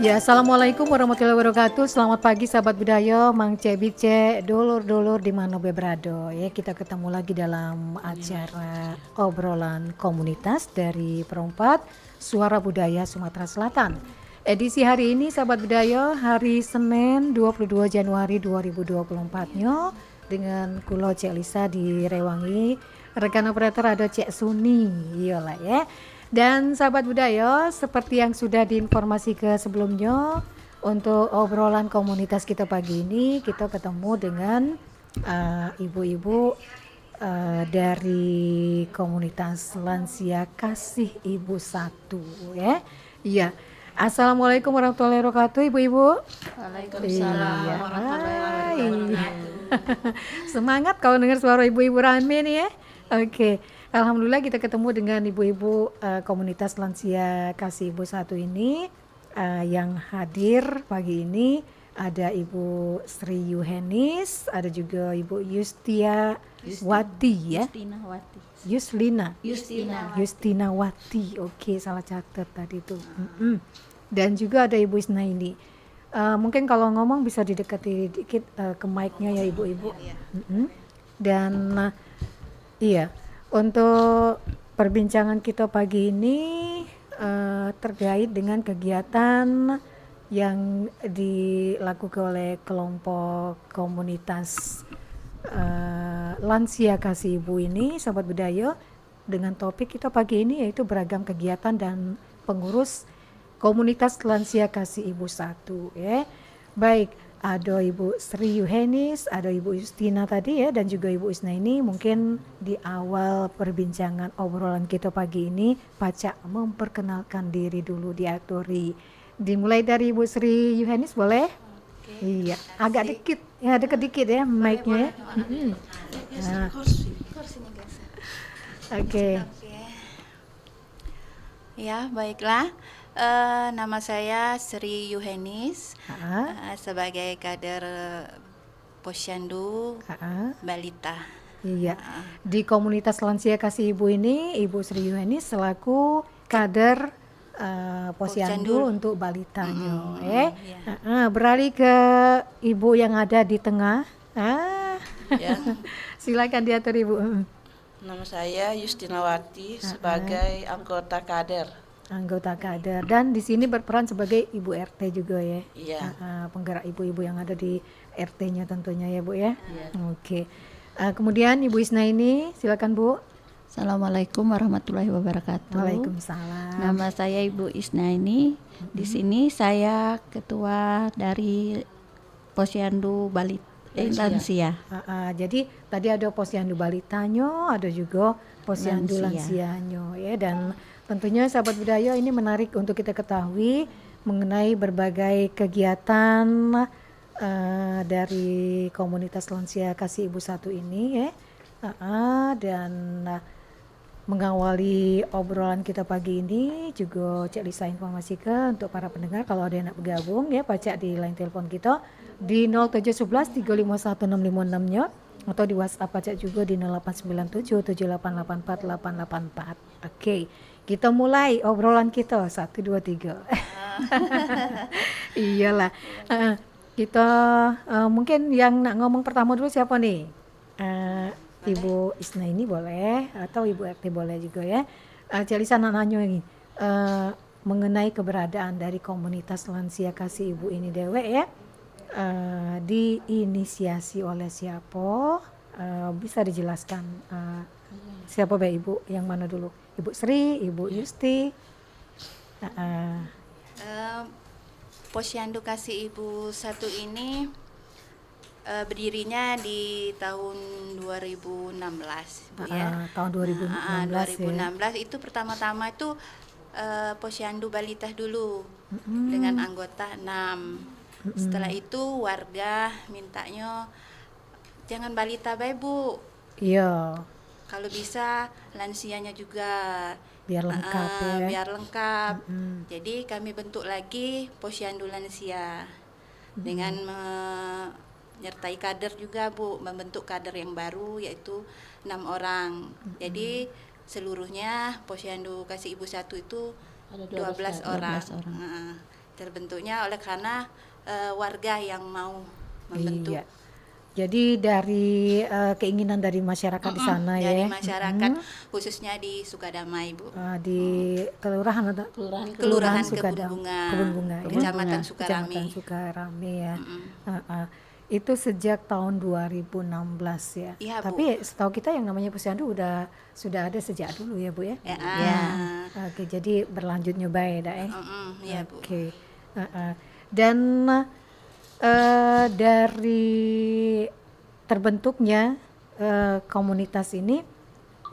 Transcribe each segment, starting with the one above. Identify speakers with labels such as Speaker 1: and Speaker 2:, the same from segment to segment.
Speaker 1: Ya, assalamualaikum warahmatullahi wabarakatuh. Selamat pagi sahabat budaya, Mang Cebice, dulur-dulur di mana berado. Ya, kita ketemu lagi dalam acara obrolan komunitas dari Perempat Suara Budaya Sumatera Selatan. Edisi hari ini sahabat budaya, hari Senin 22 Januari 2024-nya dengan kulo Cek Lisa di Rewangi, rekan operator ada Cek Suni. Iyalah ya. Dan sahabat budaya, seperti yang sudah diinformasi ke sebelumnya, untuk obrolan komunitas kita pagi ini, kita ketemu dengan ibu-ibu dari komunitas lansia Kasih Ibu Satu, ya. Iya. Assalamualaikum warahmatullahi wabarakatuh, ibu-ibu.
Speaker 2: Waalaikumsalam
Speaker 1: Iya.
Speaker 2: warahmatullahi
Speaker 1: Hai.
Speaker 2: wabarakatuh.
Speaker 1: Semangat kalau dengar suara ibu-ibu rame nih ya. Oke. Alhamdulillah kita ketemu dengan ibu-ibu komunitas lansia Kasih Ibu Satu ini yang hadir pagi ini. Ada Ibu Sri Yuhenis, ada juga Ibu Yustia Wati ya. Justina Wati. Oke, salah catat tadi itu. Dan juga ada Ibu Isnaini. Mungkin kalau ngomong bisa didekati dikit ke mic-nya ya ibu-ibu. Dan iya. Untuk perbincangan kita pagi ini terkait dengan kegiatan yang dilakukan oleh kelompok komunitas lansia Kasih Ibu ini, sahabat budaya, dengan topik kita pagi ini yaitu beragam kegiatan dan pengurus komunitas lansia Kasih Ibu Satu. Ya, baik. Ada Ibu Sri Yuhenis, ada Ibu Justina tadi ya, dan juga Ibu Isna ini. Mungkin di awal perbincangan obrolan kita pagi ini, Paca memperkenalkan diri dulu, diaturi. Dimulai dari Ibu Sri Yuhenis boleh? Iya, agak dikit, ya deket dikit ya mic-nya. Nah. Oke.
Speaker 2: Ya, baiklah. Nama saya Sri Yuhenis, sebagai kader Posyandu Balita.
Speaker 1: Iya, di komunitas lansia Kasih Ibu ini, Ibu Sri Yuhenis selaku kader Posyandu untuk balitanya. Beralih ke Ibu yang ada di tengah.
Speaker 3: Ya.
Speaker 1: Silakan diatur Ibu.
Speaker 3: Nama saya Justinawati sebagai anggota kader.
Speaker 1: Dan di sini berperan sebagai Ibu RT juga ya.
Speaker 3: Iya.
Speaker 1: Penggerak ibu-ibu yang ada di RT-nya tentunya ya Bu ya. Oke. Kemudian Ibu Isna ini silakan Bu.
Speaker 4: Assalamualaikum warahmatullahi wabarakatuh.
Speaker 1: Waalaikumsalam.
Speaker 4: Nama saya Ibu Isna ini. Di sini saya ketua dari Posyandu Lansia.
Speaker 1: Jadi tadi ada Posyandu Balitanya, ada juga Posyandu Lansianya ya. Dan tentunya sahabat budaya ini menarik untuk kita ketahui mengenai berbagai kegiatan dari komunitas lansia Kasih Ibu Satu ini ya. Dan mengawali obrolan kita pagi ini juga Cek Lisa informasikan untuk para pendengar kalau ada yang nak bergabung ya, Pacak di line telepon kita di 0711 351 nya atau di WhatsApp Pacak juga di 0897 7884 884. Oke, kita mulai obrolan kita 1 2 3. Iyalah. Kita mungkin yang nak ngomong pertama dulu siapa nih? Ibu Isna ini boleh atau Ibu RT boleh juga ya. Cek Lisa nanya ini mengenai keberadaan dari komunitas lansia Kasih Ibu ini dewek ya. Diinisiasi oleh siapa? Bisa dijelaskan siapa Mbak Ibu? Yang mana dulu? Ibu Sri, Ibu Yusti.
Speaker 2: Posyandu Kasih Ibu Satu ini berdirinya di tahun 2016 Bu ya.
Speaker 1: Tahun 2016
Speaker 2: 2016 itu pertama-tama itu Posyandu Balita dulu dengan anggota 6. Setelah itu warga mintanya jangan balita bae Bu.
Speaker 1: Iya.
Speaker 2: Kalau bisa lansianya juga
Speaker 1: biar lengkap ya.
Speaker 2: Biar lengkap. Jadi kami bentuk lagi Posyandu Lansia dengan menyertai kader juga Bu, membentuk kader yang baru yaitu 6 orang. Jadi seluruhnya Posyandu Kasih Ibu Satu itu 12 orang. terbentuknya oleh karena warga yang mau membentuk.
Speaker 1: Iya. Jadi dari keinginan dari masyarakat di sana
Speaker 2: Dari
Speaker 1: ya.
Speaker 2: masyarakat khususnya di Sukadamai, Bu.
Speaker 1: Di kelurahan atau
Speaker 2: Kelurahan
Speaker 1: Sukadam-
Speaker 2: Kebun Bunga,
Speaker 1: ya.
Speaker 2: Kecamatan Sukarami.
Speaker 1: Kecamatan Sukarami ya. Itu sejak tahun 2016 ya.
Speaker 2: Iya, Bu.
Speaker 1: Tapi setahu kita yang namanya Posyandu sudah ada sejak dulu ya Bu ya.
Speaker 2: Ya.
Speaker 1: Oke, jadi berlanjut nyoba ya Dak, ya.
Speaker 2: Iya, Bu.
Speaker 1: Oke. Dan dari terbentuknya komunitas ini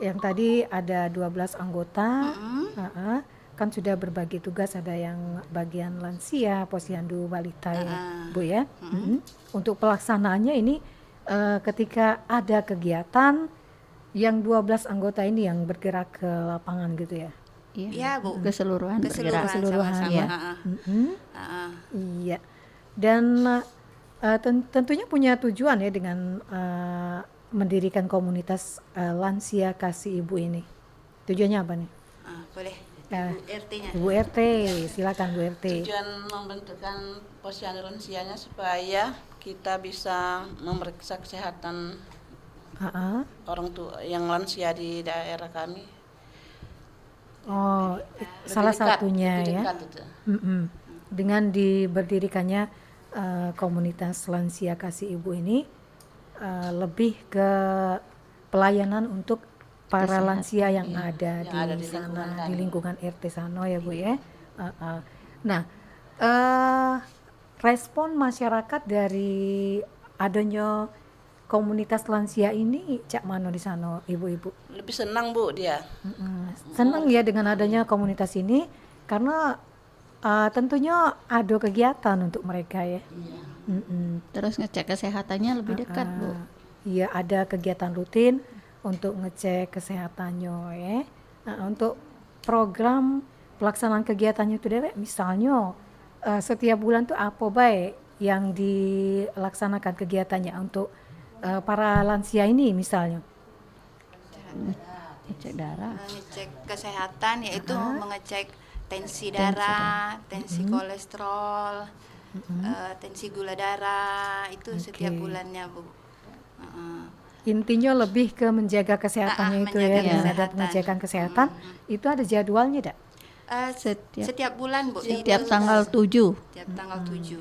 Speaker 1: yang tadi ada 12 anggota, kan sudah berbagi tugas, ada yang bagian lansia, posyandu, balita ya, Bu ya. Untuk pelaksanaannya ini ketika ada kegiatan yang 12 anggota ini yang bergerak ke lapangan gitu ya.
Speaker 2: Iya, Bu.
Speaker 4: Keseluruhan bergerak.
Speaker 1: Keseluruhan
Speaker 2: sama-sama.
Speaker 1: ya. Iya. Dan tentunya punya tujuan ya dengan mendirikan komunitas lansia kasih ibu ini. Tujuannya apa nih?
Speaker 2: Boleh.
Speaker 1: Eh,
Speaker 2: Bu RT-nya.
Speaker 1: Ibu RT, silakan Bu RT.
Speaker 3: Tujuan membentukkan posyandu lansianya supaya kita bisa memeriksa kesehatan orang tua yang lansia di daerah kami.
Speaker 1: Oh,
Speaker 3: Lebih
Speaker 1: salah
Speaker 3: dekat,
Speaker 1: satunya
Speaker 3: lebih
Speaker 1: ya.
Speaker 3: dekat itu.
Speaker 1: Dengan berdirikannya komunitas lansia kasih ibu ini lebih ke pelayanan untuk para lansia yang ada
Speaker 3: Yang ada
Speaker 1: di
Speaker 3: di
Speaker 1: sana,
Speaker 3: lingkungan
Speaker 1: di
Speaker 3: kami.
Speaker 1: lingkungan RT sana ya Bu ya. Nah, respon masyarakat dari adanya komunitas lansia ini cak mano di sana ibu-ibu?
Speaker 3: Lebih senang Bu dia.
Speaker 1: Senang ya dengan adanya komunitas ini karena tentunya ada kegiatan untuk mereka ya.
Speaker 4: Terus ngecek kesehatannya lebih dekat, Bu.
Speaker 1: Iya, ada kegiatan rutin untuk ngecek kesehatannya ya. Untuk program pelaksanaan kegiatannya itu dewek, misalnya setiap bulan tuh apa baik yang dilaksanakan kegiatannya untuk para lansia ini misalnya.
Speaker 4: Ngecek darah.
Speaker 2: Mengecek kesehatan yaitu mengecek tensi darah, tensi kolesterol, tensi gula darah, itu setiap bulannya, Bu.
Speaker 1: Intinya lebih ke menjaga kesehatannya itu ya,
Speaker 2: menjaga
Speaker 1: dengan ada
Speaker 2: kesehatan.
Speaker 1: pengecekan kesehatan. Itu ada jadwalnya, Dak?
Speaker 2: Setiap bulan, Bu.
Speaker 4: Setiap tanggal 7.
Speaker 2: Setiap tanggal 7.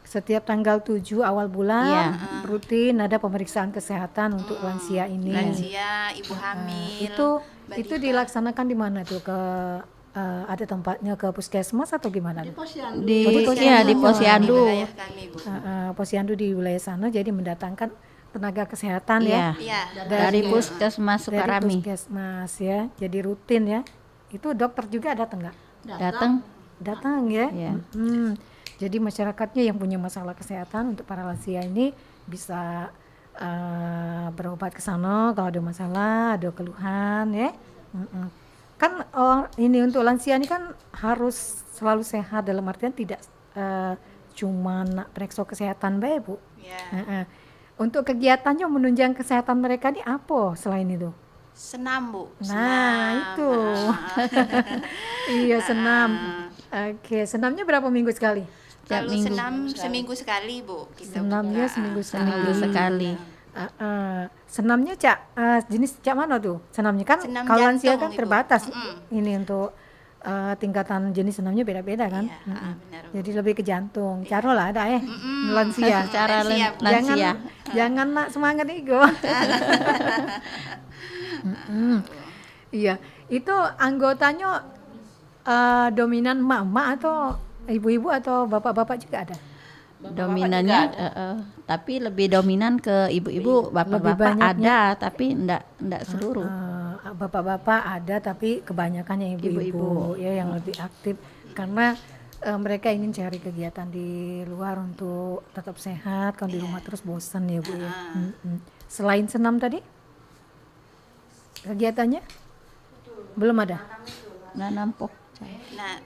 Speaker 1: Setiap tanggal 7 awal bulan
Speaker 4: Iya.
Speaker 1: rutin ada pemeriksaan kesehatan untuk lansia ini.
Speaker 2: Lansia, ibu hamil.
Speaker 1: Itu dilaksanakan di mana tuh? Ada tempatnya ke puskesmas atau gimana?
Speaker 4: Di
Speaker 2: Di
Speaker 4: Posyandu.
Speaker 2: wilayah kami, Bu.
Speaker 1: Posyandu di wilayah sana jadi mendatangkan tenaga kesehatan ya.
Speaker 2: Iya.
Speaker 4: Dari Puskesmas
Speaker 1: Dari
Speaker 4: Sukarami.
Speaker 1: puskesmas ya. Jadi rutin ya. Itu dokter juga datang nggak? Datang ya.
Speaker 4: Iya.
Speaker 1: Jadi masyarakatnya yang punya masalah kesehatan untuk para lansia ini bisa berobat ke sana kalau ada masalah, ada keluhan ya. Kan ini untuk lansia ini kan harus selalu sehat, dalam artian tidak cuma periksa kesehatan baik Bu.
Speaker 2: Ya.
Speaker 1: Untuk kegiatannya menunjang kesehatan mereka ini apa selain itu?
Speaker 2: Senam, Bu.
Speaker 1: Nah itu. Iya, senam. Oke, senamnya berapa minggu sekali?
Speaker 2: Kalau senam seminggu sekali, Bu. Kita
Speaker 1: Senamnya
Speaker 2: buka.
Speaker 1: seminggu
Speaker 4: Seminggu sekali.
Speaker 1: Senamnya jenis cak mana tuh? Senamnya kan
Speaker 2: Senam
Speaker 1: kalau lansia
Speaker 2: jantung,
Speaker 1: kan
Speaker 2: Ibu.
Speaker 1: terbatas. Ini untuk tingkatan jenis senamnya beda-beda kan.
Speaker 2: Iya, benar, Bu.
Speaker 1: Jadi lebih ke jantung. Cara lah ada lansia.
Speaker 4: Secara
Speaker 2: Lansia, Bu.
Speaker 4: lansia.
Speaker 1: Jangan nak semangat ego. Iya, itu anggotanya dominan emak-emak atau ibu-ibu atau bapak-bapak juga ada?
Speaker 4: Dominannya tapi lebih dominan ke ibu-ibu, bapak-bapak
Speaker 1: banyaknya.
Speaker 4: ada tapi enggak seluruh.
Speaker 1: Bapak-bapak ada tapi kebanyakannya ibu-ibu ya yang lebih aktif karena mereka ingin cari kegiatan di luar untuk tetap sehat. Kalau di rumah terus bosan ya Bu ya. Selain senam tadi kegiatannya belum ada?
Speaker 4: Nanam pokcai.
Speaker 2: Nah,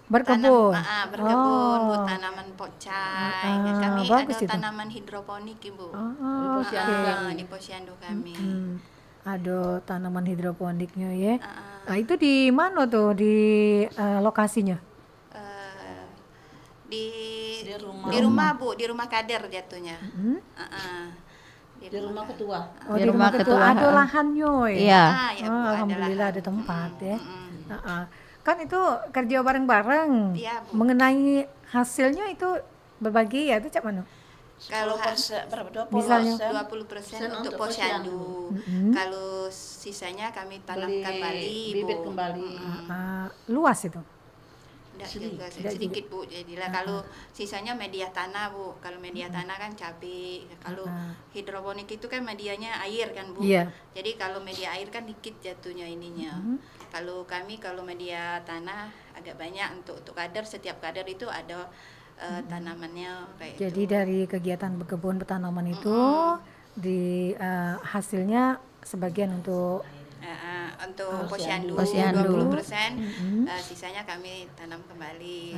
Speaker 1: Berkebun.
Speaker 2: berkebun, Bu, tanaman pokcai. Kami
Speaker 1: bagus
Speaker 2: ada
Speaker 1: itu.
Speaker 2: tanaman hidroponik, Ibu. Di posyandu kami.
Speaker 1: Ada tanaman hidroponiknya ya. Nah, itu di mana tuh di lokasinya?
Speaker 2: di
Speaker 3: Di
Speaker 2: rumah Bu, di rumah kader jatuhnya.
Speaker 1: Mm-mm.
Speaker 3: Di rumah ketua.
Speaker 1: Oh,
Speaker 4: Di rumah ketua,
Speaker 1: ada
Speaker 4: ha.
Speaker 1: lahannya ya.
Speaker 4: Iya.
Speaker 2: Ya,
Speaker 1: Oh,
Speaker 2: Bu,
Speaker 1: alhamdulillah
Speaker 2: lahan.
Speaker 1: ada tempat ya.
Speaker 2: Mm-mm.
Speaker 1: Kan itu kerja bareng-bareng.
Speaker 2: Iya, Bu.
Speaker 1: Mengenai hasilnya itu berbagi ya itu cak mana?
Speaker 2: Kalau
Speaker 3: 10%, berapa? 20%.
Speaker 1: Misalnya?
Speaker 2: 20% untuk
Speaker 3: untuk
Speaker 2: posyandu.
Speaker 1: Mm-mm.
Speaker 2: Kalau sisanya kami tanam kembali,
Speaker 3: bibit
Speaker 2: Bu.
Speaker 3: kembali.
Speaker 1: Luas itu.
Speaker 2: Tidak juga sedikit Bu. Jadilah kalau sisanya media tanah Bu. Kalau media tanah kan cabai. Kalau hidroponik itu kan medianya air kan Bu.
Speaker 1: Iya.
Speaker 2: Jadi kalau media air kan dikit jatuhnya ininya. Kalau kami kalau media tanah agak banyak untuk kader, setiap kader itu ada tanamannya kayak
Speaker 1: Jadi
Speaker 2: itu.
Speaker 1: dari kegiatan berkebun bertanaman itu di hasilnya sebagian untuk
Speaker 2: Untuk posyandu
Speaker 4: Posyandu.
Speaker 2: 20%, sisanya kami tanam kembali.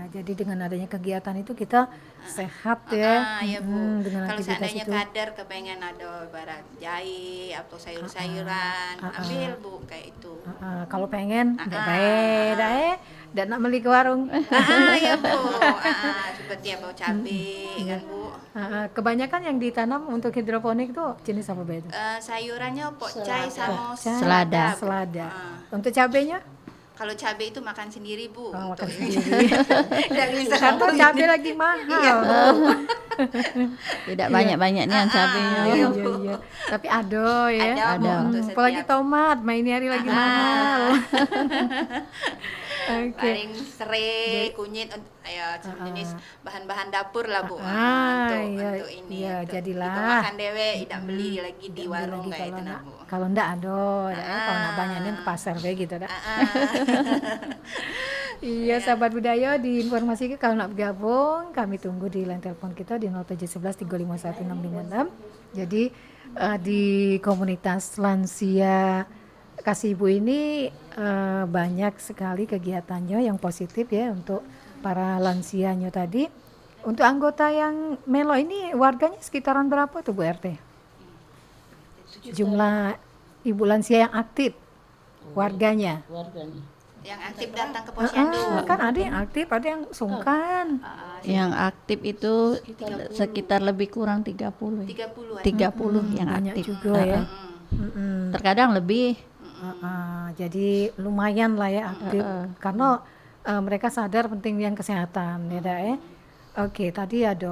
Speaker 1: jadi dengan adanya kegiatan itu kita sehat ya.
Speaker 2: Ya Bu.
Speaker 1: Dengan
Speaker 2: Kalau
Speaker 1: aktivitas
Speaker 2: seandainya
Speaker 1: itu.
Speaker 2: kader kepengen ada barang jahe atau sayur-sayuran, ambil Bu kayak itu.
Speaker 1: Kalau pengen nggak baik, dan nak beli ke warung.
Speaker 2: Ya Bu. Seperti apa cabai kan Bu.
Speaker 1: Kebanyakan yang ditanam untuk hidroponik itu jenis apa Bu itu?
Speaker 2: Sayurannya pokcai sama
Speaker 4: Selada.
Speaker 2: Bu.
Speaker 1: Selada. Untuk cabenya?
Speaker 2: Kalau cabai itu makan sendiri Bu.
Speaker 1: Oh, makan
Speaker 2: Untuk
Speaker 1: sendiri.
Speaker 2: Nggak bisa
Speaker 1: Karena cabai lagi mahal.
Speaker 4: Tidak banyak-banyak nih yang cabenya.
Speaker 1: Iya. Tapi ada ya.
Speaker 2: Ada, Bu, untuk setiap.
Speaker 1: Apalagi tomat, ini hari lagi mahal. Oke.
Speaker 2: paling serai, kunyit, ya jenis bahan-bahan dapur lah Bu.
Speaker 1: Iya,
Speaker 2: Untuk ini.
Speaker 1: iya,
Speaker 2: untuk
Speaker 1: jadilah.
Speaker 2: kita makan dewe, tidak beli lagi di
Speaker 1: Beli
Speaker 2: warung
Speaker 1: lagi
Speaker 2: kayak itu nah Bu.
Speaker 1: kalau ndak ada, kalau ndak banyaknya ke pasar kayak gitu dah. Iya, sahabat budaya diinformasikan kalau nak bergabung kami tunggu di line telepon kita di 0711 351 656. Jadi di komunitas lansia Kasih Ibu ini banyak sekali kegiatannya yang positif ya untuk para lansianya tadi. Untuk anggota yang Melo ini warganya sekitaran berapa tuh Bu RT? Jumlah ibu lansia yang aktif warganya.
Speaker 2: Yang aktif datang ke posyandu.
Speaker 1: Kan ada yang aktif, ada yang sungkan.
Speaker 4: Yang aktif itu sekitar lebih kurang 30 ya.
Speaker 2: 30-an.
Speaker 4: 30 yang
Speaker 1: Banyak
Speaker 4: aktif.
Speaker 1: juga ya.
Speaker 4: Terkadang lebih.
Speaker 1: Jadi lumayan lah ya aktif karena mereka sadar pentingnya kesehatan ya dah. Oke, tadi ada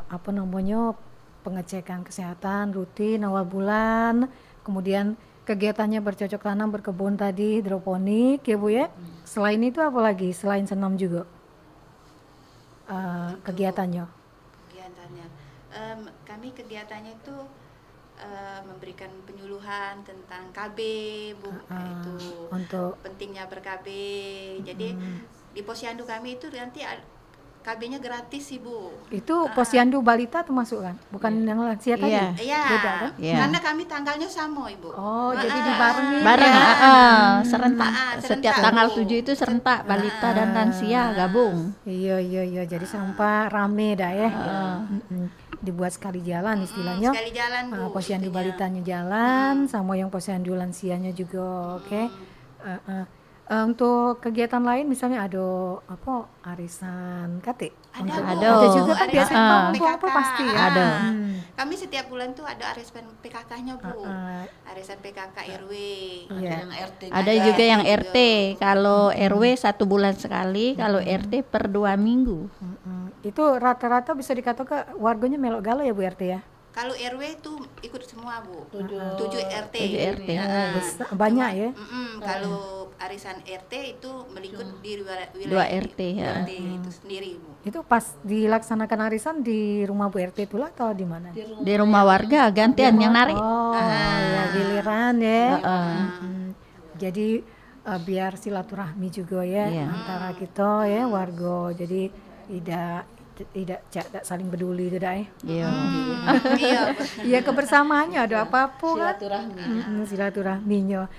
Speaker 1: apa namanya pengecekan kesehatan rutin awal bulan, kemudian kegiatannya bercocok tanam, berkebun tadi, hidroponik ya Bu ya. Selain itu apa lagi? Selain senam juga kegiatannya.
Speaker 2: Kami kegiatannya itu memberikan penyuluhan tentang KB Bu, kayak itu
Speaker 1: Untuk
Speaker 2: pentingnya ber-KB. Jadi di posyandu kami itu nanti KB-nya gratis sih Bu.
Speaker 1: itu posyandu balita termasuk kan? Bukan yang lansia tadi?
Speaker 4: Iya.
Speaker 2: Iya,
Speaker 1: Beda kan?
Speaker 4: Iya.
Speaker 2: karena kami tanggalnya sama Ibu.
Speaker 1: Oh, jadi dibarengi.
Speaker 4: Bareng, serentak.
Speaker 2: serentak,
Speaker 4: Setiap
Speaker 2: Bu.
Speaker 4: tanggal 7 itu serentak balita dan lansia gabung.
Speaker 1: Iya. Jadi sampai rame dah ya. Dibuat sekali jalan istilahnya.
Speaker 2: Sekali jalan Bu.
Speaker 1: Posyandu
Speaker 2: intinya.
Speaker 1: balitanya jalan, sama yang posyandu lansianya juga, oke. Untuk kegiatan lain misalnya ada apa arisan KT?
Speaker 2: Ada, Bu.
Speaker 1: Ada juga kan
Speaker 2: Arisan
Speaker 1: biasanya
Speaker 2: PKK.
Speaker 1: apa pasti ya.
Speaker 4: Ada.
Speaker 2: Kami setiap bulan tuh ada arisan PKK-nya Bu. Arisan PKK RW.
Speaker 1: Iya.
Speaker 3: Yang RT
Speaker 4: Ada juga yang RT. Kalau RW 1 bulan sekali, kalau RT per 2 minggu.
Speaker 1: Itu rata-rata bisa dikatakan warganya melok galau ya Bu RT ya?
Speaker 2: Kalau RW tuh ikut semua Bu. 7 RT.
Speaker 4: 7 RT.
Speaker 1: Banyak ya.
Speaker 2: Kalau arisan RT itu melingkup di
Speaker 4: Dua RT, ya.
Speaker 2: RT itu sendiri Bu.
Speaker 1: Itu pas dilaksanakan arisan di rumah Bu RT itu lah atau di mana?
Speaker 4: Di rumah warga gantian yang narik.
Speaker 1: Oh, ya giliran ya. Jadi biar silaturahmi juga ya antara kita ya warga. Jadi tidak saling peduli tidak ya.
Speaker 4: Iya.
Speaker 2: Iya.
Speaker 1: Iya kebersamaannya ada apa-apa kan? Silaturahminya.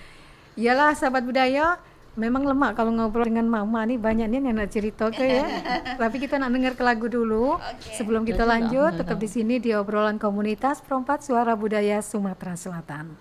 Speaker 1: Iyalah sahabat budaya, memang lemak kalau ngobrol dengan mama nih banyak nih yang nak cerita ke ya. Tapi kita nak dengar ke lagu dulu. Sebelum kita lanjut, tetap di sini di obrolan komunitas Perempat Suara Budaya Sumatera Selatan.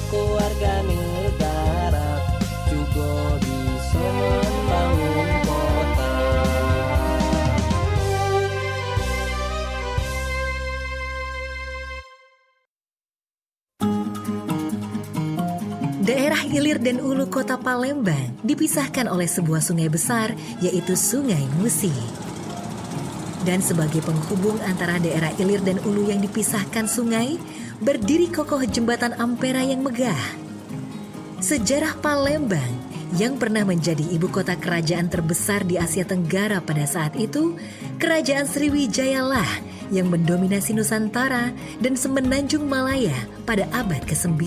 Speaker 5: keluarga negara juga bisa membangun kota.
Speaker 6: Daerah Ilir dan Ulu Kota Palembang dipisahkan oleh sebuah sungai besar, yaitu Sungai Musi. Dan sebagai penghubung antara daerah Ilir dan Ulu yang dipisahkan sungai, berdiri kokoh jembatan Ampera yang megah. Sejarah Palembang yang pernah menjadi ibu kota kerajaan terbesar di Asia Tenggara pada saat itu, Kerajaan Sriwijaya lah yang mendominasi Nusantara dan Semenanjung Malaya pada abad ke-9.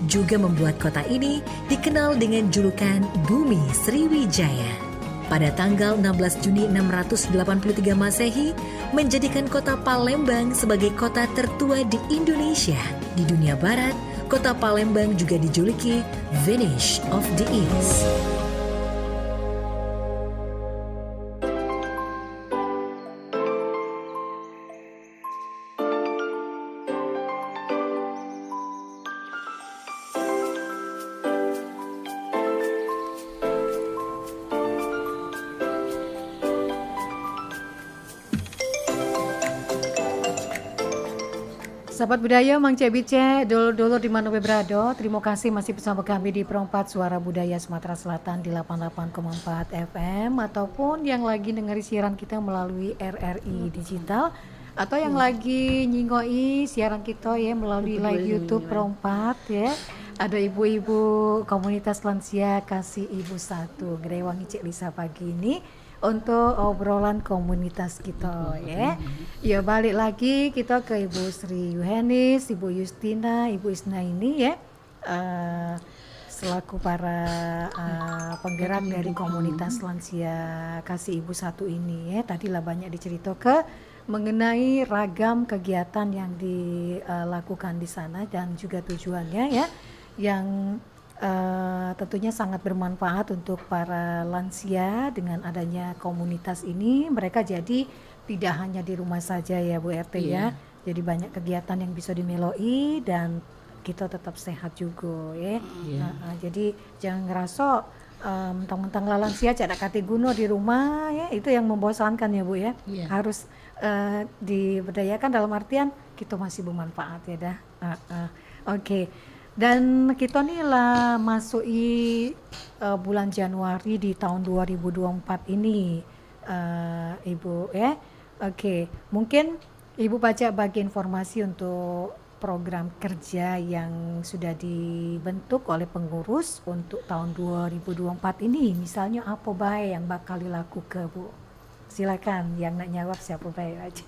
Speaker 6: Juga membuat kota ini dikenal dengan julukan Bumi Sriwijaya. Pada tanggal 16 Juni 683 Masehi, menjadikan kota Palembang sebagai kota tertua di Indonesia. Di dunia barat, kota Palembang juga dijuluki Venice of the East.
Speaker 1: Sahabat budaya, Mang Cebice, dulur-dulur di mana berada, terima kasih masih bersama kami di Perempat Suara Budaya Sumatera Selatan di 88,4 FM ataupun yang lagi dengar siaran kita melalui RRI Digital atau yang lagi nyingoi siaran kita ya melalui live YouTube Perempat ya. Ada ibu-ibu komunitas lansia Kasih Ibu Satu, Gerewangi Cik Lisa pagi ini untuk obrolan komunitas kita ya. Ya balik lagi kita ke Ibu Sri Yuhenis, Ibu Justina, Ibu Isna ini ya. Selaku para penggerak dari komunitas lansia Kasih Ibu Satu ini ya. Tadilah banyak diceritakan mengenai ragam kegiatan yang dilakukan di sana dan juga tujuannya ya yang tentunya sangat bermanfaat untuk para lansia. Dengan adanya komunitas ini mereka jadi tidak hanya di rumah saja ya Bu RT ya, jadi banyak kegiatan yang bisa dimeloi dan kita tetap sehat juga ya. Jadi jangan ngerasa mentang-mentang lansia cadak kate guno di rumah ya, itu yang membosankan ya Bu ya. Harus diberdayakan dalam artian kita masih bermanfaat ya dah. Oke. Dan kita nih lah masuki bulan Januari di tahun 2024 ini Ibu ya. Oke, mungkin Ibu baca bagi informasi untuk program kerja yang sudah dibentuk oleh pengurus untuk tahun 2024 ini. Misalnya apa baik yang bakal dilakukan Bu? Silakan yang nak jawab siapa baik aja.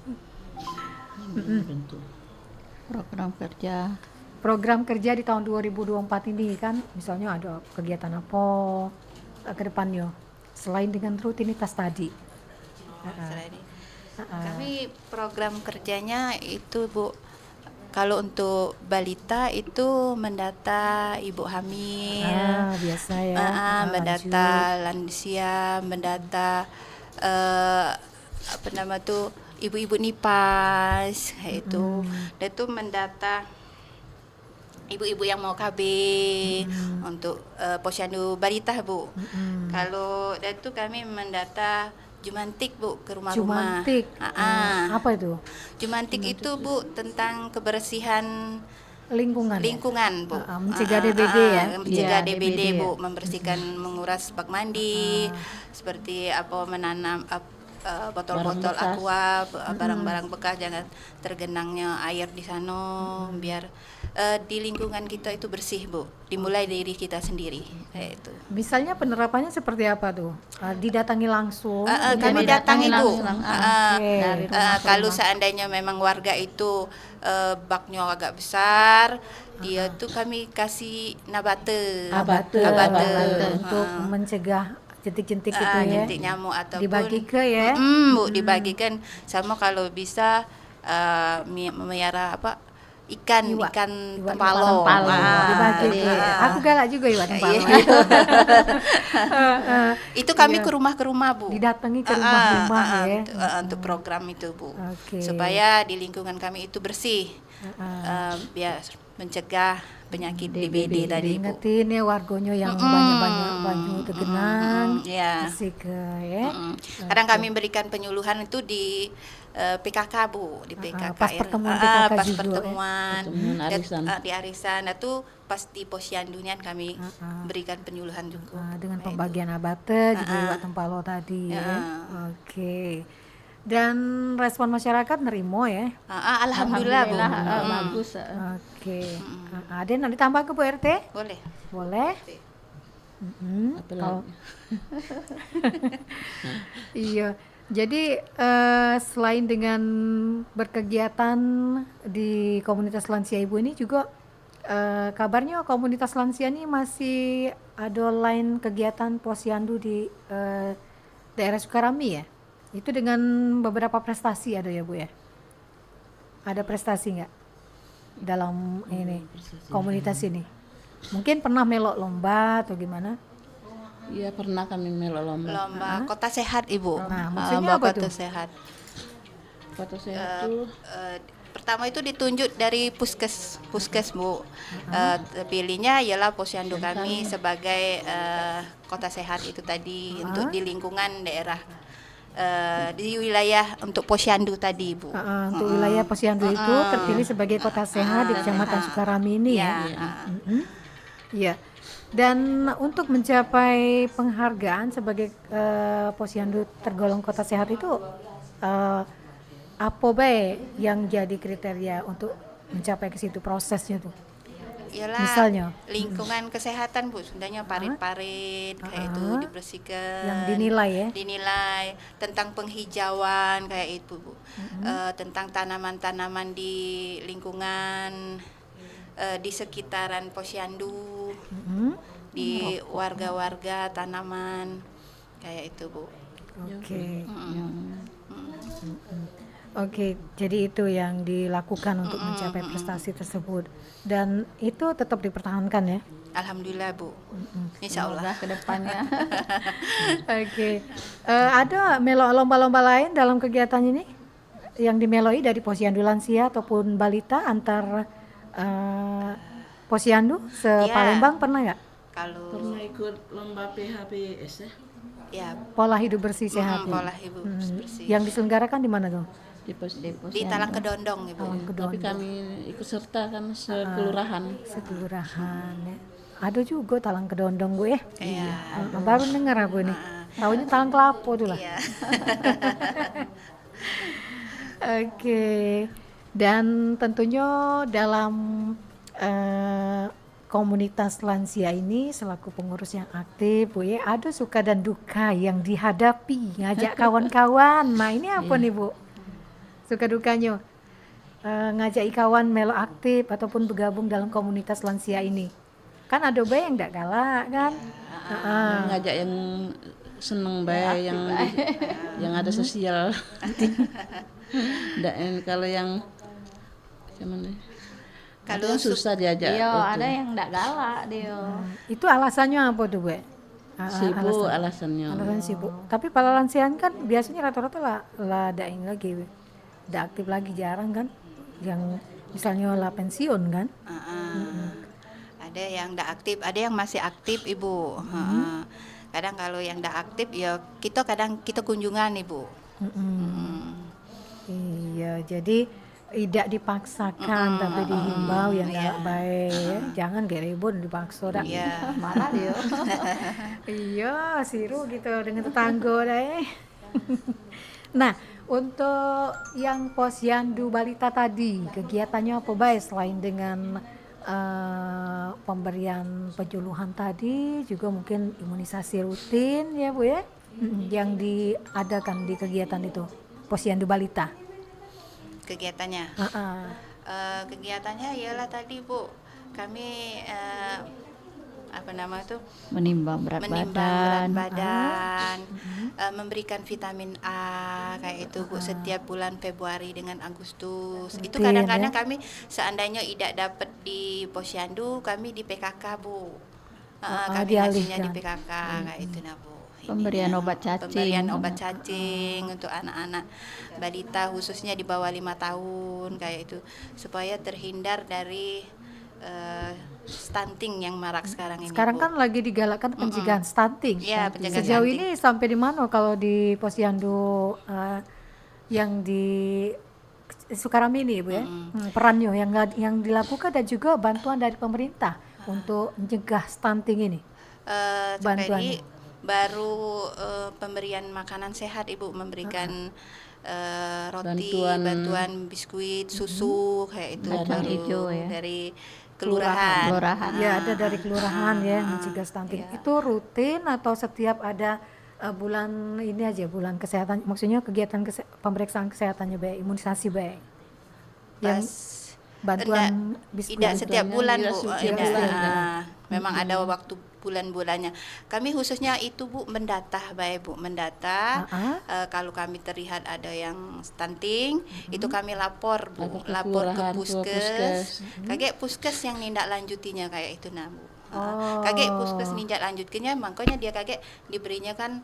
Speaker 4: Bentuk program kerja
Speaker 1: di tahun 2024 ini kan misalnya ada kegiatan apa ke depannya selain dengan rutinitas tadi.
Speaker 2: Kami program kerjanya itu Bu, kalau untuk balita itu mendata ibu hamil,
Speaker 1: biasa ya,
Speaker 2: mendata lansia, mendata apa nama tuh ibu-ibu nipas itu, dan itu mendata ibu-ibu yang mau KB untuk posyandu balita Bu. Kalau dan itu kami mendata Jumantik Bu ke rumah-rumah.
Speaker 1: Jumantik. Apa itu?
Speaker 2: Jumantik itu Bu tentang kebersihan
Speaker 1: lingkungan
Speaker 2: Bu.
Speaker 1: Mencegah DBD ya.
Speaker 2: Mencegah DBD Bu, membersihkan menguras bak mandi, seperti apa menanam botol-botol aqua, barang-barang bekas jangan tergenangnya air di sana, biar di lingkungan kita itu bersih Bu, dimulai dari kita sendiri kayak itu.
Speaker 1: Misalnya penerapannya seperti apa tuh? Didatangi langsung?
Speaker 2: Kami datangi Bu. Kalau
Speaker 1: rumah.
Speaker 2: seandainya memang warga itu baknya agak besar, dia tuh kami kasih nabate
Speaker 1: untuk mencegah jentik-jentik itu ya.
Speaker 2: Jentik nyamuk ataupun
Speaker 1: dibagi ke ya.
Speaker 2: Bu, dibagikan sama kalau bisa memelihara apa? Ikan tempalo.
Speaker 1: Dibagi. Aku galak juga iwan tempalo.
Speaker 2: Itu kami ke rumah Bu.
Speaker 1: Didatangi ke rumah-rumah ya.
Speaker 2: Untuk program itu Bu.
Speaker 1: Okay.
Speaker 2: Supaya di lingkungan kami itu bersih. Biar mencegah penyakit DBD tadi Bu.
Speaker 1: Diingetin ya wargonya yang banyak-banyak banyu tegenang,
Speaker 2: Ya.
Speaker 1: asik ya.
Speaker 2: Kadang kami berikan penyuluhan itu di PKK Bu, di PKK.
Speaker 1: pas pertemuan PKK
Speaker 2: pas
Speaker 1: juga, ya.
Speaker 2: pertemuan
Speaker 3: Pertemuan arisan.
Speaker 2: di arisan. Nah tuh pas di posyandunya kami berikan penyuluhan juga.
Speaker 1: Dengan pembagian abate juga lewat tempalo tadi ya. Oke. Dan respon masyarakat nerimo ya.
Speaker 2: Alhamdulillah Bu.
Speaker 4: Bagus.
Speaker 1: Oke. Ada yang ditambah ke Bu RT?
Speaker 2: Boleh.
Speaker 1: Boleh. Kalau iya. Jadi selain dengan berkegiatan di komunitas lansia Ibu ini juga kabarnya komunitas lansia ini masih ada lain kegiatan posyandu di daerah Sukarami ya? Itu dengan beberapa prestasi ada ya Bu ya? Ada prestasi nggak dalam ini komunitas ini? Mungkin pernah melok lomba atau gimana?
Speaker 3: Iya pernah kami melok lomba.
Speaker 2: Lomba Kota Sehat Ibu.
Speaker 1: Nah, maksudnya apa
Speaker 2: Kota
Speaker 1: tuh?
Speaker 2: Sehat.
Speaker 3: Kota Sehat tuh
Speaker 2: Pertama itu ditunjuk dari puskes Bu. Pilihnya ialah posyandu kami sebagai Kota Sehat itu tadi untuk di lingkungan daerah di wilayah untuk posyandu tadi Bu.
Speaker 1: Untuk wilayah posyandu itu terpilih sebagai kota sehat di Kecamatan Sukarami ini ya. Iya. Dan untuk mencapai penghargaan sebagai posyandu tergolong kota sehat itu apa baik yang jadi kriteria untuk mencapai ke situ prosesnya tuh?
Speaker 2: Ialah
Speaker 1: Misalnya?
Speaker 2: lingkungan kesehatan Bu, sebenarnya parit-parit kayak itu dibersihkan.
Speaker 1: Yang dinilai ya?
Speaker 2: Dinilai tentang penghijauan kayak itu Bu. Tentang tanaman-tanaman di lingkungan di sekitaran posyandu. Di warga-warga tanaman kayak itu Bu.
Speaker 1: Oke. Oke, jadi itu yang dilakukan untuk mencapai prestasi tersebut dan itu tetap dipertahankan ya.
Speaker 2: Alhamdulillah Bu. Insya Allah.
Speaker 4: Semoga ke depannya.
Speaker 1: Oke. Ada lomba-lomba lain dalam kegiatan ini yang dimeloi dari posyandu lansia ataupun balita antar posyandu se-Palembang pernah nggak?
Speaker 2: Kalau
Speaker 3: pernah ikut lomba PHBS ya.
Speaker 2: ya
Speaker 1: Pola hidup bersih sehat. ya?
Speaker 2: pola hidup bersih.
Speaker 1: Yang diselenggarakan di mana tuh?
Speaker 2: Di Talang Kedondong Ibu.
Speaker 3: Tapi kami ikut serta kan sekelurahan.
Speaker 1: Sekelurahan ya. Ada juga Talang Kedondong gue ya.
Speaker 2: Iya.
Speaker 1: Baru dengar aku nih. Tahunya Talang Kelapo tuh lah.
Speaker 2: Iya.
Speaker 1: Oke. Dan tentunya dalam komunitas lansia ini selaku pengurus yang aktif, Bu ya, ada suka dan duka yang dihadapi, ngajak kawan-kawan. Nah, ini apa nih, Bu? Suka dukanya ngajak kawan melo aktif ataupun bergabung dalam komunitas lansia ini. Kan ada bae yang enggak galak kan?
Speaker 3: Ngajak yang seneng bae yang ada sosial. Kalau yang gimana? Kalau yang susah diajak.
Speaker 4: Iya,
Speaker 3: itu.
Speaker 4: ada yang enggak galak dia.
Speaker 1: Itu alasannya apa tuh, Bu?
Speaker 3: Sibuk alasannya.
Speaker 1: Alasan sibuk. Tapi para lansia kan biasanya rata-rata lah daing lagi. Udah aktif lagi jarang kan? Yang misalnya lah pensiun kan?
Speaker 2: Ada yang tidak aktif, ada yang masih aktif Ibu. Kadang kalau yang tidak aktif ya kadang kita kunjungan Ibu.
Speaker 1: Iya, jadi tidak dipaksakan tapi dihimbau yang nggak baik. Jangan kayak ribut dipaksa dah.
Speaker 2: Iya.
Speaker 4: Marah dia.
Speaker 1: Iya, siru gitu dengan tetangga deh. Nah, untuk yang posyandu balita tadi, kegiatannya apa baik selain dengan pemberian penyuluhan tadi, juga mungkin imunisasi rutin ya Bu ya, yang diadakan di kegiatan itu, posyandu balita.
Speaker 2: Kegiatannya. Kegiatannya ialah tadi Bu, kami
Speaker 4: Menimbang berat badan.
Speaker 2: Memberikan vitamin A kayak itu Bu setiap bulan Februari dengan Agustus. Itu
Speaker 1: Rutin,
Speaker 2: kadang-kadang
Speaker 1: ya?
Speaker 2: kami seandainya tidak dapat di posyandu, kami di PKK Bu. Kami ngasihnya di
Speaker 1: dialihkan.
Speaker 2: PKK kayak itu nah Bu.
Speaker 4: Pemberian
Speaker 2: Ininya,
Speaker 4: obat cacing.
Speaker 2: Pemberian obat cacing untuk anak-anak balita khususnya di bawah 5 tahun kayak itu supaya terhindar dari stunting yang marak sekarang ini.
Speaker 1: Sekarang
Speaker 2: Bu.
Speaker 1: kan lagi digalakkan pencegahan stunting.
Speaker 2: Iya, pencegahan
Speaker 1: Sejauh
Speaker 2: stunting.
Speaker 1: ini sampai di mana kalau di Posyandu yang di Sukarami ini Bu ya? Perannya yang dilakukan dan juga bantuan dari pemerintah untuk mencegah stunting ini.
Speaker 2: Sampai
Speaker 1: bantuannya.
Speaker 2: ini baru pemberian makanan sehat Ibu, memberikan roti, bantuan biskuit, susu kayak itu
Speaker 4: Bantuan
Speaker 2: baru
Speaker 4: hijau ya.
Speaker 2: dari kelurahan.
Speaker 4: Kelurahan.
Speaker 1: Ya, ada dari kelurahan ya mencegah stunting. Itu rutin atau setiap ada bulan ini aja, bulan kesehatan, maksudnya kegiatan pemeriksaan kesehatannya baik, imunisasi baik. Yang bantuan biskuit.
Speaker 2: Tidak setiap bulan Bu.
Speaker 3: setiap
Speaker 2: Tidak.
Speaker 3: bulan.
Speaker 2: Memang ada waktu bulan-bulannya. Kami khususnya itu Bu mendata baik Bu, mendata. Kalau kami terlihat ada yang stunting, itu kami lapor Bu, lapor ke
Speaker 3: kelurahan, ke
Speaker 2: puskes. Kayak puskes yang nindak lanjutinya kayak itu nah Bu. Kayak puskes nindak lanjutnya, makanya dia kayak diberinya kan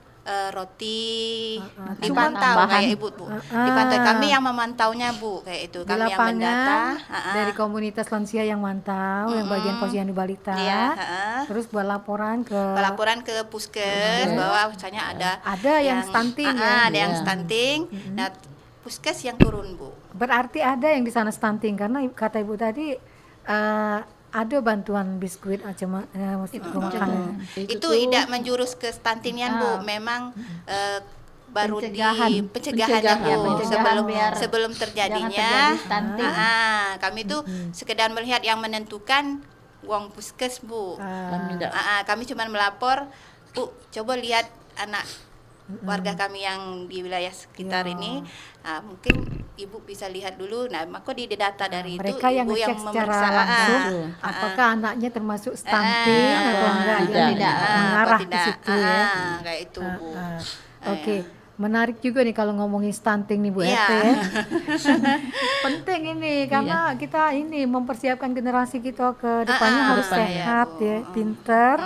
Speaker 2: roti, dipantau
Speaker 4: Tambahan.
Speaker 2: kayak Ibu Bu. Dipantau, kami yang memantaunya Bu kayak itu.
Speaker 1: Di
Speaker 2: Kami yang
Speaker 1: lapangan
Speaker 2: mendata.
Speaker 1: dari komunitas lansia yang mantau, yang bagian Posyandu Balita.
Speaker 2: Iya,
Speaker 1: Terus buat laporan ke
Speaker 2: laporan ke puskes bahwa misalnya
Speaker 1: ada yang stunting ya.
Speaker 2: ada yang stunting. Nah, puskes yang turun Bu.
Speaker 1: Berarti ada yang di sana stunting karena kata Ibu tadi ada bantuan biskuit aja makanan.
Speaker 2: Itu tidak menjurus ke stuntingan Bu. Memang baru
Speaker 4: Pencegahan.
Speaker 2: pencegahannya Bu.
Speaker 4: Pencegahan biar
Speaker 2: Sebelum
Speaker 4: jangan
Speaker 2: terjadinya.
Speaker 4: terjadi stunting.
Speaker 2: Kami tuh sekedar melihat yang menentukan uang puskes Bu. Kami cuma melapor, Bu, coba lihat anak warga kami yang di wilayah sekitar ini, mungkin Ibu bisa lihat dulu. Nah, maka di data dari
Speaker 1: Mereka
Speaker 2: itu
Speaker 1: yang
Speaker 2: Ibu yang
Speaker 1: ngecek secara
Speaker 2: memeriksa
Speaker 1: langsung apakah anaknya termasuk stunting atau enggak,
Speaker 3: tidak.
Speaker 1: tidak mengarah ke situ ya.
Speaker 2: Kayak itu Bu.
Speaker 1: Oke, menarik juga nih kalau ngomongin stunting nih Bu
Speaker 2: Iya.
Speaker 1: RT ya. Penting ini karena kita ini mempersiapkan generasi kita ke depannya harus sehat ya, pinter.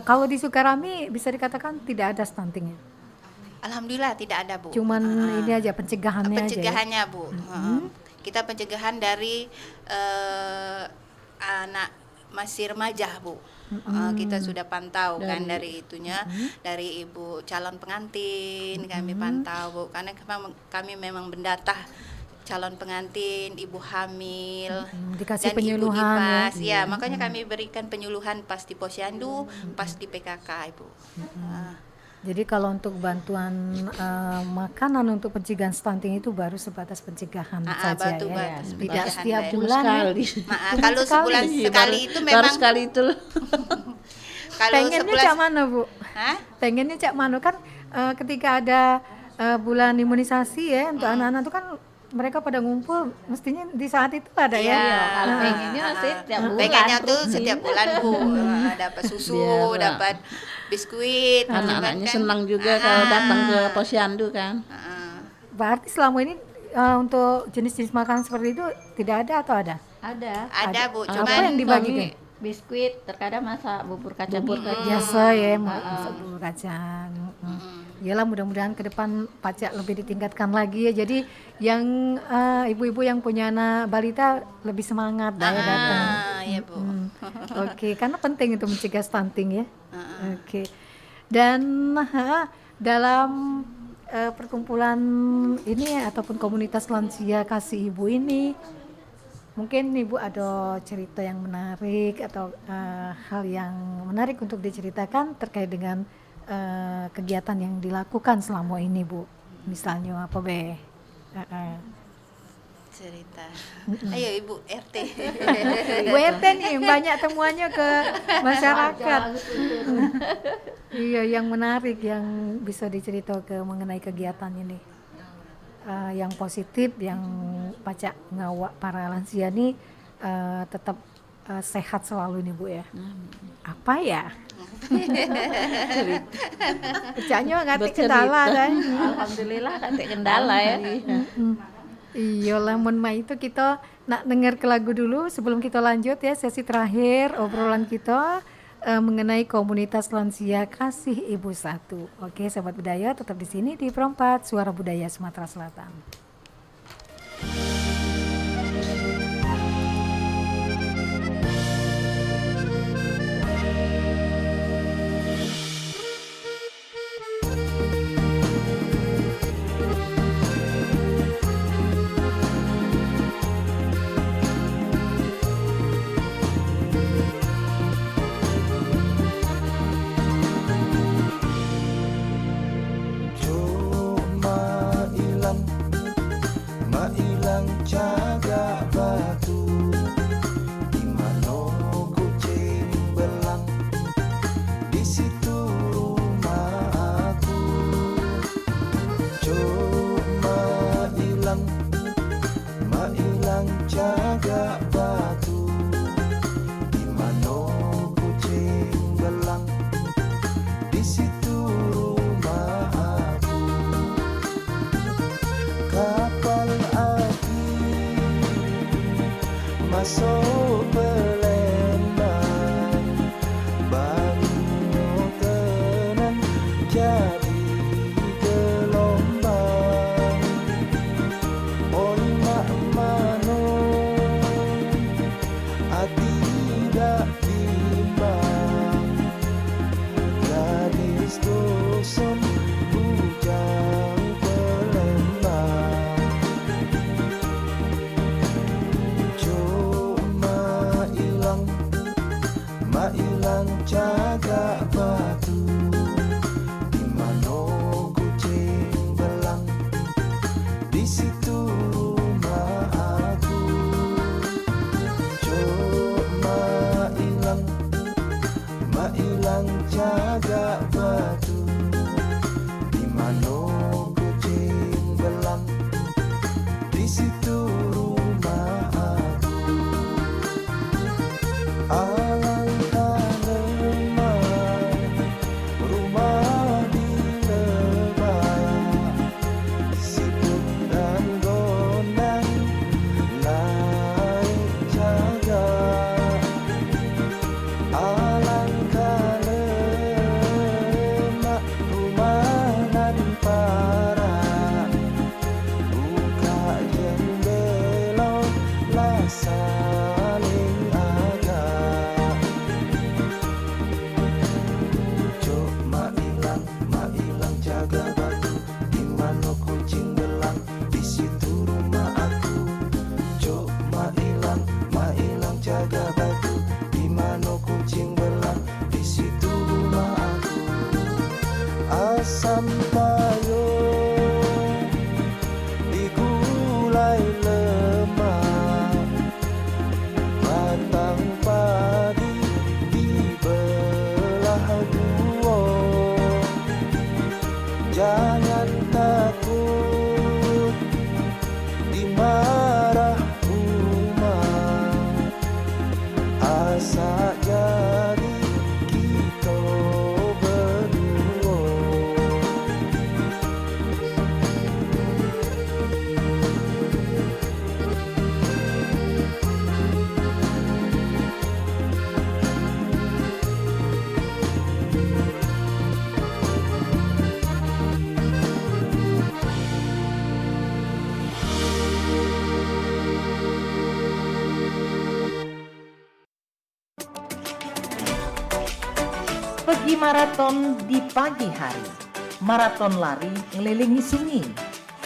Speaker 1: Kalau di Sukarami bisa dikatakan tidak ada stuntingnya.
Speaker 2: Alhamdulillah tidak ada Bu.
Speaker 1: Cuman ini aja pencegahannya aja. Ya?
Speaker 2: Pencegahannya Bu. Kita pencegahan dari anak masih remaja Bu. Kita sudah pantau kan dari itunya, dari ibu calon pengantin kami pantau Bu, karena kami memang mendata calon pengantin, ibu hamil,
Speaker 1: dikasih
Speaker 2: dan
Speaker 1: penyuluhan
Speaker 2: ibu nipas.
Speaker 1: ya.
Speaker 2: Ya, makanya kami berikan penyuluhan pas di Posyandu, pas di PKK Ibu.
Speaker 1: Jadi kalau untuk bantuan makanan untuk pencegahan stunting itu baru sebatas pencegahan saja
Speaker 2: batu
Speaker 1: ya.
Speaker 2: batas
Speaker 1: Tidak
Speaker 2: pencegahan
Speaker 1: setiap
Speaker 2: ya.
Speaker 1: bulan ya.
Speaker 2: Kalau sebulan sekali itu memang
Speaker 3: baru sekali itu loh.
Speaker 2: kalau
Speaker 1: Pengennya
Speaker 2: sebulan
Speaker 1: cak mana Bu?
Speaker 2: Hah?
Speaker 1: Pengennya cak mana kan ketika ada bulan imunisasi ya untuk anak-anak itu kan mereka pada ngumpul, mestinya di saat itu ada ya.
Speaker 2: Iya,
Speaker 4: Kalau pengennya setiap bulan.
Speaker 2: pengennya tuh
Speaker 4: rutin.
Speaker 2: setiap bulan Bu, dapat susu,
Speaker 3: Biar,
Speaker 2: dapat biskuit,
Speaker 3: Anak-anaknya
Speaker 2: kan.
Speaker 3: senang juga kalau datang ke Posyandu kan.
Speaker 1: Berarti selama ini untuk jenis-jenis makanan seperti itu tidak ada atau ada?
Speaker 4: Ada.
Speaker 2: Ada Bu,
Speaker 1: Apa
Speaker 2: cuman
Speaker 1: yang dibagikan?
Speaker 4: Biskuit, terkadang masak bubur kacang hijau.
Speaker 1: Biasa ya, masak bubur kacang. Yalah, mudah-mudahan ke depan pajak lebih ditingkatkan lagi ya. Jadi yang ibu-ibu yang punya anak balita lebih semangat dah ya datang.
Speaker 2: ya Bu.
Speaker 1: Oke, karena penting itu mencegah stunting ya. Oke. Dan dalam perkumpulan ini ataupun komunitas lansia kasih ibu ini, mungkin Ibu ada cerita yang menarik atau hal yang menarik untuk diceritakan terkait dengan kegiatan yang dilakukan selama ini Bu. Misalnya apa Be?
Speaker 2: Cerita. Ayo Ibu RT.
Speaker 1: Bu RT nih banyak temuannya ke masyarakat. Iya, yang menarik yang bisa diceritakan mengenai kegiatan ini. Yang positif, yang pacak ngawak para lansia ini tetap sehat selalu nih Bu ya. Apa ya? Pecahnya nggak kendala kan?
Speaker 4: Alhamdulillah kan kendala ya.
Speaker 1: Iya, lemon ma itu kita nak dengar ke lagu dulu sebelum kita lanjut ya sesi terakhir obrolan kita mengenai komunitas lansia kasih ibu satu. Oke, sahabat budaya tetap di sini di Perempat Suara Budaya Sumatera Selatan.
Speaker 7: Mailang jaga batu, di mana kucing belang, di situ rumah aku. Cuk mailang jaga batu, di mana kucing belang, di situ rumah aku. Alangkah lemah rumah di lebah, siput dan gondang naik jaga. Alangkah lemah rumah nan parah, buka jendela lah saling agak. Cuk mailang jaga batu, di mana kucing belang, di situ rumah aku. Cuk mailang jaga batu, di mana kucing belang, di situ rumah aku. Asam payung digulai lemak, batang padi dibelah dua. Jangan takut dimarah umat, asa jadi kita berdua.
Speaker 8: Pergi maraton di pagi hari. Maraton lari ngelilingi sungai.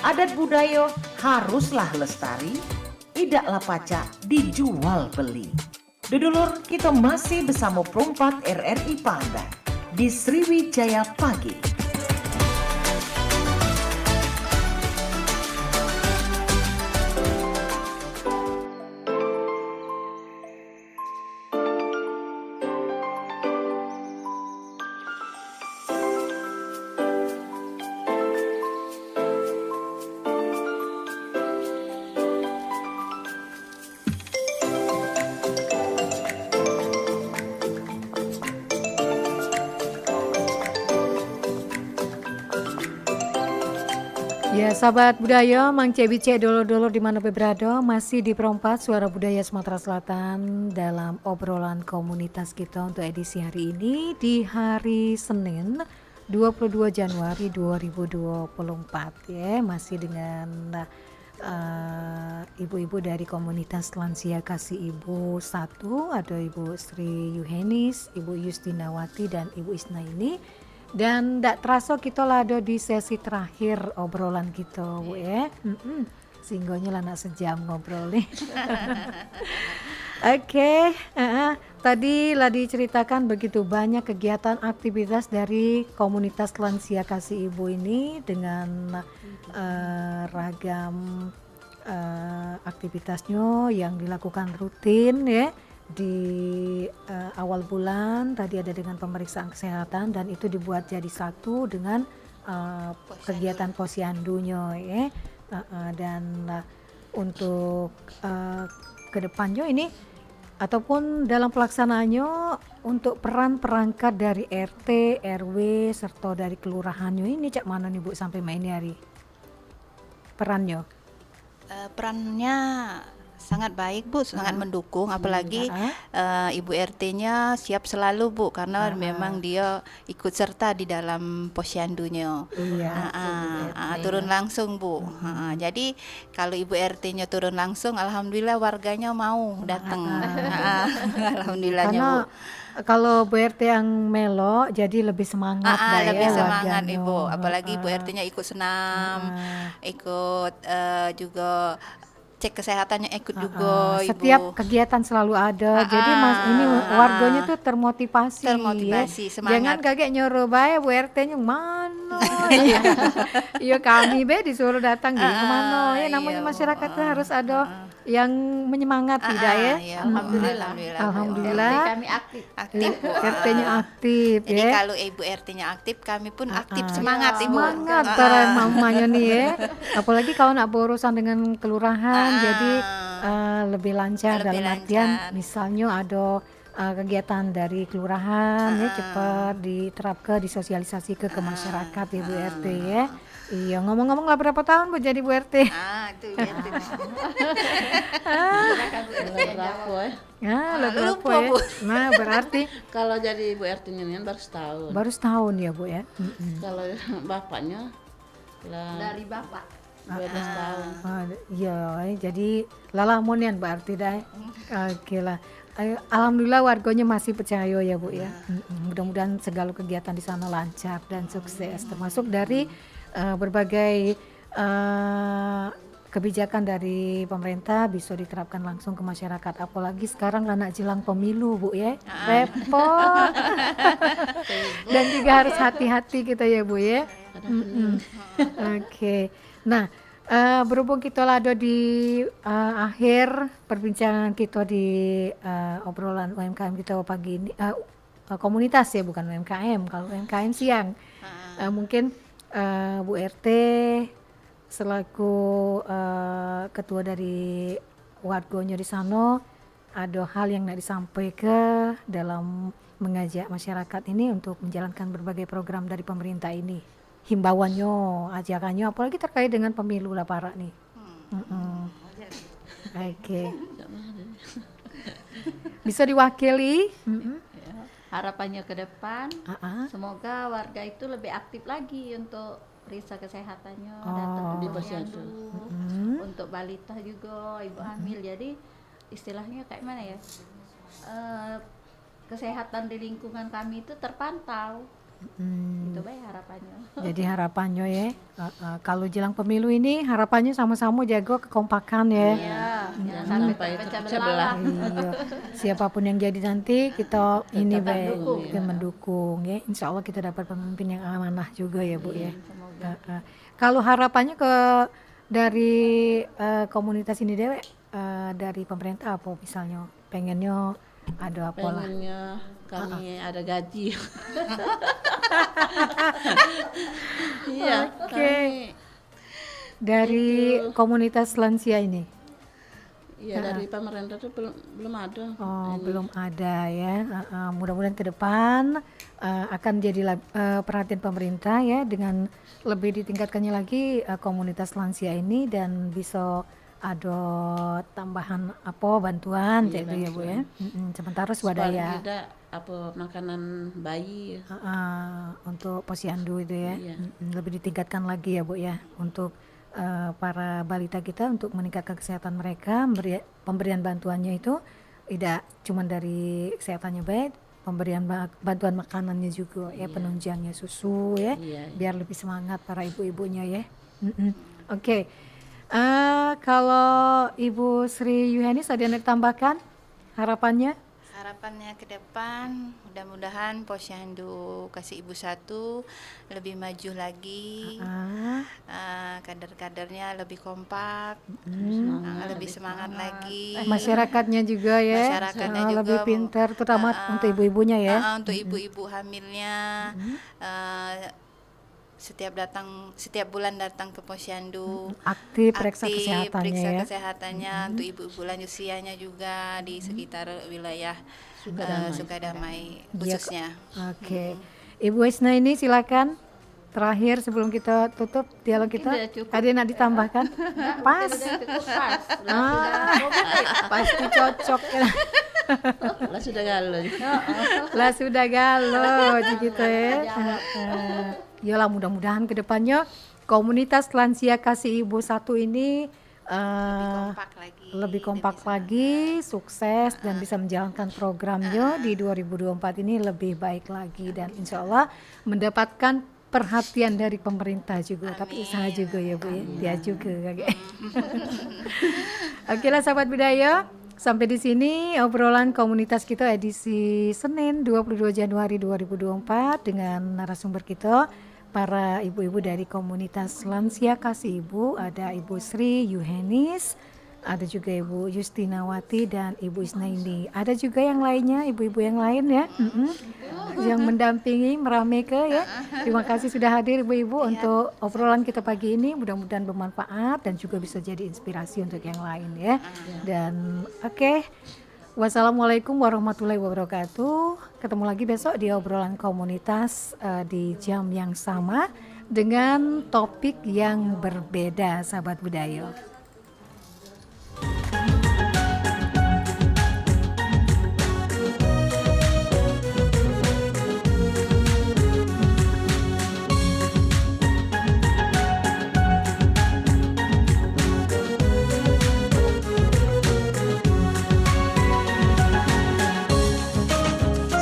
Speaker 8: Adat budaya haruslah lestari, idaklah pacak dijual beli. Dudulur, kita masih bersama perempat RRI Pandan di Sriwijaya Pagi.
Speaker 1: Ya, sahabat budaya, Mang Cebi Cek dulur-dulur di mana berada, masih di perempat Suara Budaya Sumatera Selatan dalam obrolan komunitas kita untuk edisi hari ini di hari Senin 22 Januari 2024 ya, masih dengan ibu-ibu dari komunitas lansia Kasih Ibu 1, ada Ibu Sri Yuhenis, Ibu Yustinawati dan Ibu Isna ini. Dan tidak terasa kita lado di sesi terakhir obrolan kita, Bu ya. Singgonya lah nak sejam ngobrol nih. Oke, tadi lah diceritakan begitu banyak kegiatan aktivitas dari komunitas lansia Kasih Ibu ini dengan ragam aktivitasnya yang dilakukan rutin ya. Di awal bulan tadi ada dengan pemeriksaan kesehatan dan itu dibuat jadi satu dengan kegiatan posyandunya ya. Dan untuk kedepannya ini ataupun dalam pelaksanaannya untuk peran perangkat dari RT, RW serta dari kelurahannya ini cak mana nih Bu sampai main hari perannya?
Speaker 2: Perannya sangat baik Bu, sangat mendukung, apalagi Ibu RT-nya siap selalu Bu, karena memang dia ikut serta di dalam posyandunya. Turun langsung Bu. Jadi kalau Ibu RT-nya turun langsung, alhamdulillah warganya mau datang. Alhamdulillahnya
Speaker 1: Karena
Speaker 2: Bu.
Speaker 1: kalau Bu RT yang melo jadi lebih semangat
Speaker 2: Lebih
Speaker 1: ya
Speaker 2: semangat
Speaker 1: warganya.
Speaker 2: Ibu, apalagi Ibu RT-nya ikut senam, ikut juga cek kesehatannya ikut juga Ibu.
Speaker 1: Setiap kegiatan selalu ada. Jadi Mas ini warganya tuh termotivasi.
Speaker 2: Termotivasi,
Speaker 1: ya.
Speaker 2: semangat.
Speaker 1: Jangan kaget nyuruh bae Bu RT-nya mana. Iya kami be disuruh datang di kemana. Ya namanya
Speaker 2: iya, Bu.
Speaker 1: masyarakat tuh harus ada yang menyemangati tidak ya.
Speaker 2: Iya, alhamdulillah. Bu.
Speaker 1: Alhamdulillah.
Speaker 4: Kami aktif.
Speaker 2: Aktif Bu.
Speaker 1: RT-nya aktif
Speaker 2: Jadi
Speaker 1: ya.
Speaker 2: kalau Ibu RT-nya aktif, kami pun aktif, semangat Ibu.
Speaker 1: Semangat para mamanya nih ya. Apalagi kalau nak berurusan dengan kelurahan jadi lebih lancar
Speaker 2: Lebih
Speaker 1: dalam artian
Speaker 2: lancar.
Speaker 1: misalnya ada kegiatan dari kelurahan ya cepat diterapkan disosialisasi ke masyarakat Ibu RT ya. Iya ngomong-ngomong lah berapa tahun Bu jadi Bu RT?
Speaker 2: Itu RT.
Speaker 3: Berapa ya?
Speaker 1: Lebih
Speaker 2: lupa,
Speaker 1: apa ya?
Speaker 2: Bu.
Speaker 1: Nah berarti
Speaker 3: Kalau jadi Ibu RT-nya ini baru setahun.
Speaker 1: baru setahun ya Bu ya.
Speaker 3: Kalau bapaknya lah
Speaker 4: Dari Bapak.
Speaker 3: 12 tahun.
Speaker 1: Iya, jadi lalamunian berarti dah. Oke lah. Alhamdulillah warganya masih percaya ya Bu ya. Mudah-mudahan segala kegiatan di sana lancar dan sukses, termasuk dari berbagai kebijakan dari pemerintah bisa diterapkan langsung ke masyarakat. Apalagi sekarang anak jelang pemilu Bu ya, repot. Dan juga harus hati-hati kita ya Bu ya. Oke. Nah, berhubung kita ada di akhir perbincangan kita di obrolan UMKM kita pagi ini, komunitas ya bukan UMKM. Kalau UMKM siang, mungkin Bu RT selaku ketua dari wargonya di sana ada hal yang nak disampaikan dalam mengajak masyarakat ini untuk menjalankan berbagai program dari pemerintah ini. Himbauannya, ajakannya, apalagi terkait dengan pemilu lah para nih. Oke. Bisa diwakili?
Speaker 4: Harapannya ke depan, semoga warga itu lebih aktif lagi untuk periksa kesehatannya, datang
Speaker 3: Di
Speaker 4: ke
Speaker 3: posyandu.
Speaker 4: posyandu, untuk balita juga, ibu hamil. Jadi istilahnya kayak mana ya? Kesehatan di lingkungan kami itu terpantau. Itu baik harapannya.
Speaker 1: Jadi harapannya ya, kalau jelang pemilu ini harapannya sama-sama jago kekompakan ya.
Speaker 4: Jangan
Speaker 3: sampai
Speaker 4: pecah
Speaker 3: terpecah
Speaker 4: belah.
Speaker 1: Iya. Siapapun yang jadi nanti kita ini
Speaker 3: Tetap
Speaker 1: baik
Speaker 3: mendukung,
Speaker 1: kita mendukung ya. Insya Allah kita dapat pemimpin yang amanah juga ya Bu ya. Kalau harapannya ke dari komunitas ini Dewe, dari pemerintah apa misalnya pengennya ada apa lah?
Speaker 3: Pengennya kami ada gaji. Iya,
Speaker 1: Oke.
Speaker 3: kami
Speaker 1: Dari komunitas lansia ini.
Speaker 3: iya dari pemerintah tuh belum ada.
Speaker 1: Belum ada ya. Mudah-mudahan ke depan akan jadi perhatian pemerintah ya dengan lebih ditingkatkannya lagi komunitas lansia ini dan bisa ada tambahan bantuan gitu ya Bu ya. Sementara swadaya
Speaker 3: Paling tidak apa makanan bayi.
Speaker 1: untuk posyandu itu ya.
Speaker 3: Iya.
Speaker 1: Lebih ditingkatkan lagi ya Bu ya untuk para balita kita untuk meningkatkan kesehatan mereka. Pemberian bantuannya itu tidak cuma dari kesehatannya baik, pemberian bantuan makanannya juga ya, penunjangnya susu ya, biar lebih semangat para ibu-ibunya ya. Oke. Kalau Ibu Sri Yuhanis ada yang ditambahkan harapannya?
Speaker 2: Harapannya ke depan, mudah-mudahan posyandu Kasih Ibu 1 lebih maju lagi, kader-kadernya lebih kompak, lebih semangat lagi.
Speaker 1: Masyarakatnya juga ya,
Speaker 2: Masyarakatnya juga
Speaker 1: lebih pintar, terutama untuk ibu-ibunya ya.
Speaker 2: Untuk ibu-ibu hamilnya, setiap bulan datang ke posyandu,
Speaker 1: Aktif periksa kesehatannya ya.
Speaker 2: kesehatannya untuk ibu-ibu lanjut usianya juga di sekitar wilayah Sukadamai khususnya.
Speaker 1: Oke. Ibu Isna ini silakan terakhir sebelum kita tutup dialog kita.
Speaker 4: Udah cukup.
Speaker 1: Ada yang nak ditambahkan? Pas. Pasti cocok ya.
Speaker 3: Lah sudah galau.
Speaker 1: Lah sudah galau gitu ya. Yalah mudah-mudahan kedepannya komunitas lansia Kasih Ibu 1 ini lebih kompak lagi, sukses dan bisa menjalankan programnya di 2024 ini lebih baik lagi dan insya Allah mendapatkan perhatian dari pemerintah juga, tapi
Speaker 2: Amin.
Speaker 1: usaha juga ya Bu ya, dia juga kakek. Oke lah sahabat budaya, sampai di sini obrolan komunitas kita edisi Senin 22 Januari 2024 dengan narasumber kita para ibu-ibu dari komunitas Lansia Kasih Ibu. Ada Ibu Sri Yuhenis, ada juga Ibu Justinawati dan Ibu Isnaini. Ada juga yang lainnya, ibu-ibu yang lain ya, yang mendampingi Merameke ya. Terima kasih sudah hadir ibu-ibu untuk obrolan kita pagi ini. Mudah-mudahan bermanfaat dan juga bisa jadi inspirasi untuk yang lain ya. Dan oke, wassalamualaikum warahmatullahi wabarakatuh. Ketemu lagi besok di obrolan komunitas di jam yang sama dengan topik yang berbeda, sahabat budaya.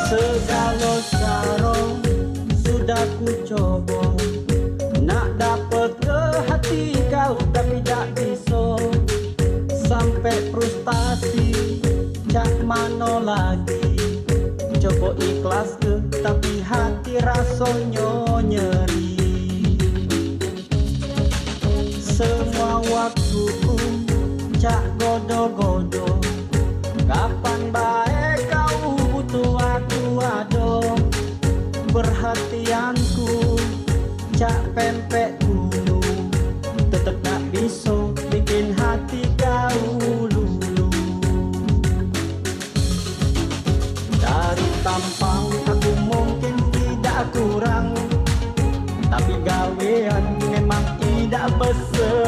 Speaker 5: Segala cara sudah ku coba, nak dapat ke hati kau tapi tak bisa. Sampai frustasi, cak mano lagi. Coba ikhlas ke tapi hati rasanya nyeri. Semua waktuku cak godo-godo, kapan baik kau butuh aku ada. Perhatianku cak pempek dulu, tetep tak bisa bikin hati kau lulu. Dari tampang aku mungkin tidak kurang, tapi gawean memang tidak besar.